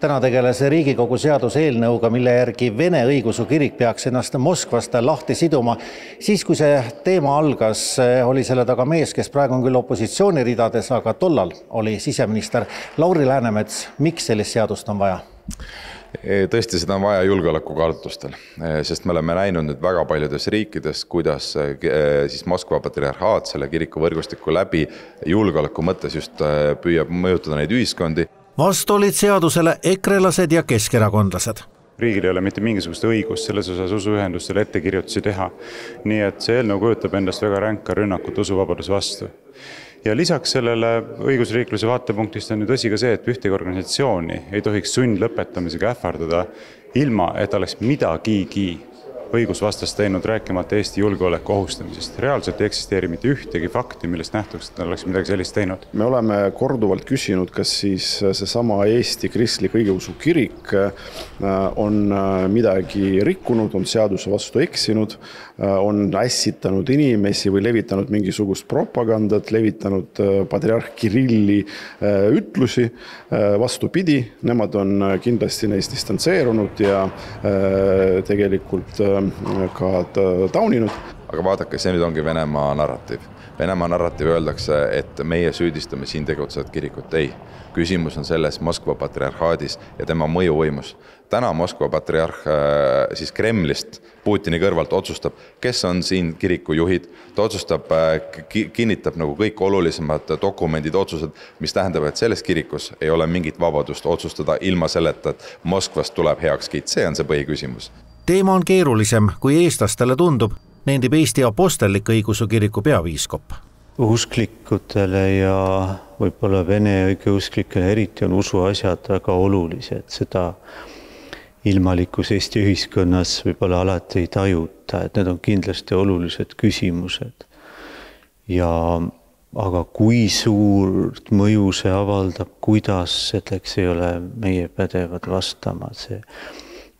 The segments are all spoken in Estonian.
Täna tegeles Riigikogu seaduse eelnõuga, mille järgi Vene Õigeusu Kirik peaks ennast Moskvast lahti siduma. Siis, kui see teema algas, oli selle taga mees, kes praegu on küll opositsiooni ridades, aga tollal oli siseminister Lauri Läänemets. Miks sellist seadust on vaja? Tõesti, seda on vaja julgeolekukaalutlustel, sest me oleme näinud nüüd väga paljudes riikides, kuidas siis Moskva patriarhaat selle kiriku võrgustiku läbi julgeoleku mõttes just püüab mõjutada neid ühiskondi. Vastu olid seadusele ekrelased ja keskerakondlased. Riigil ei ole mitte mingisugust õigust selles osas usuühendustele ettekirjutusi teha. Nii et see eelnõu kujutab endast väga ränka rünnakut usuvabaduse vastu. Ja lisaks sellele õigusriikluse vaatepunktist on nüüd tõsi ka see, et ühtegi organisatsiooni ei tohiks sundlõpetamisega ähvardada ilma, et oleks midagigi õigusvastast teinud, rääkimata Eesti julgeoleku ohustamisest. Reaalselt ei eksisteeri mitte ühtegi fakti, millest nähtuks, et oleks midagi sellist teinud. Me oleme korduvalt küsinud, kas siis seesama Eesti Kristlik Õigeusu Kirik on midagi rikkunud, on seaduse vastu eksinud, on ässitanud inimesi või levitanud mingisugust propagandat, levitanud patriarh Kirilli ütlusi. Vastupidi, nemad on kindlasti neist distantseerunud ja tegelikult ka tauninud. Aga vaadake, see nüüd ongi Venemaa narratiiv. Venemaa narratiiv öeldakse, et meie süüdistame siin tegutsevat kirikut. Ei, küsimus on selles Moskva patriarhaadis ja tema mõjuvõimus. Täna Moskva patriarh siis Kremlist Putini kõrvalt otsustab, kes on siin kiriku juhid. Ta otsustab, kinnitab nagu kõik olulisemad dokumendid, otsused, mis tähendab, et selles kirikus ei ole mingit vabadust otsustada ilma selleta, et Moskvast tuleb heakskiit. See on see põhiküsimus. Teema on keerulisem, kui eestlastele tundub, nendib Eesti Apostellik Õigeusu Kiriku peapiiskop. Usklikutele ja võib-olla vene õigeusklikele eriti on usuasjad väga olulised. Seda ilmalikus Eesti ühiskonnas võib-olla alati ei tajuta, et need on kindlasti olulised küsimused. Aga kui suurt mõju see avaldab, kuidas, selleks ei ole meie pädevad vastama.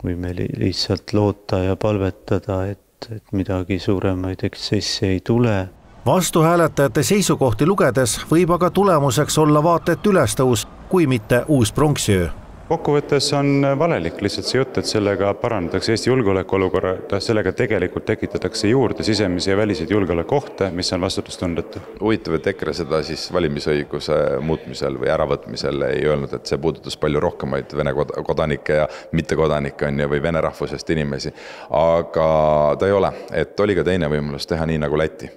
Või meil lihtsalt loota ja palvetada, et midagi suuremaid eksesse ei tule. Vastuhääletajate seisukohti lugedes võib aga tulemuseks olla vaatet ülestõus, kui mitte uus pronksiöö. Kokkuvõttes on valelik lihtsalt see jutt, et sellega parandatakse Eesti julgeolekuolukorda, sellega tegelikult tekitatakse juurde sisemisi ja väliseid julgeolekuohte, mis on vastutustundetu. Huvitav, et EKRE seda siis valimisõiguse muutmisel või äravõtmisel ei öelnud, et see puudutas palju rohkemaid Vene kodanikke ja mittekodanikke või Vene rahvusest inimesi. Aga ta ei ole, et oli ka teine võimalus teha nii nagu Läti.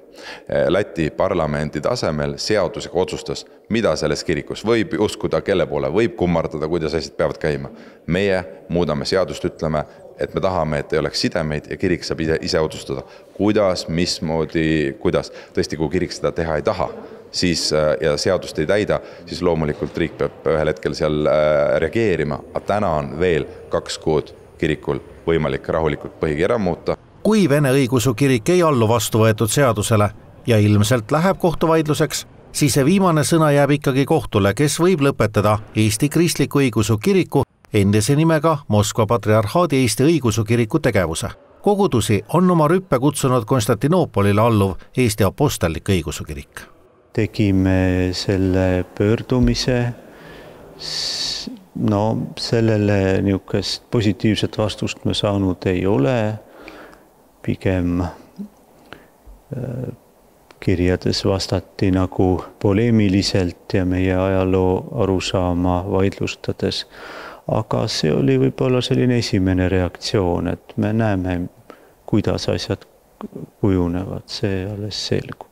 Läti parlamendi tasemel seadusega otsustas, mida selles kirikus võib uskuda, kelle poole võib kummardada, kuidas asjad peavad käima. Meie muudame seadust, ütleme, et me tahame, et ei oleks sidemeid ja kirik saab ise otsustada, kuidas, mismoodi, kuidas. Tõesti, kui kirik seda teha ei taha, siis, ja seadust ei täida, siis loomulikult riik peab ühel hetkel seal reageerima. Aga täna on veel 2 kuud kirikul võimalik rahulikult põhikirja muuta. Kui Vene Õigeusu Kirik ei allu vastu võetud seadusele ja ilmselt läheb kohtuvaidluseks, siis see viimane sõna jääb ikkagi kohtule, kes võib lõpetada Eesti Kristliku Õigeusu Kiriku endise nimega Moskva patriarhaadi Eesti Õigeusu Kiriku tegevuse. Kogudusi on oma rüppe kutsunud Konstantinoopolile alluv Eesti Apostellik Õigeusu Kirik. Tegime selle pöördumise, sellele niisugust positiivset vastust me saanud ei ole. Pigem kirjades vastati nagu poleemiliselt ja meie ajaloo arusaama vaidlustades. Aga see oli võib-olla selline esimene reaktsioon, et me näeme, kuidas asjad kujunevad, see alles selgub.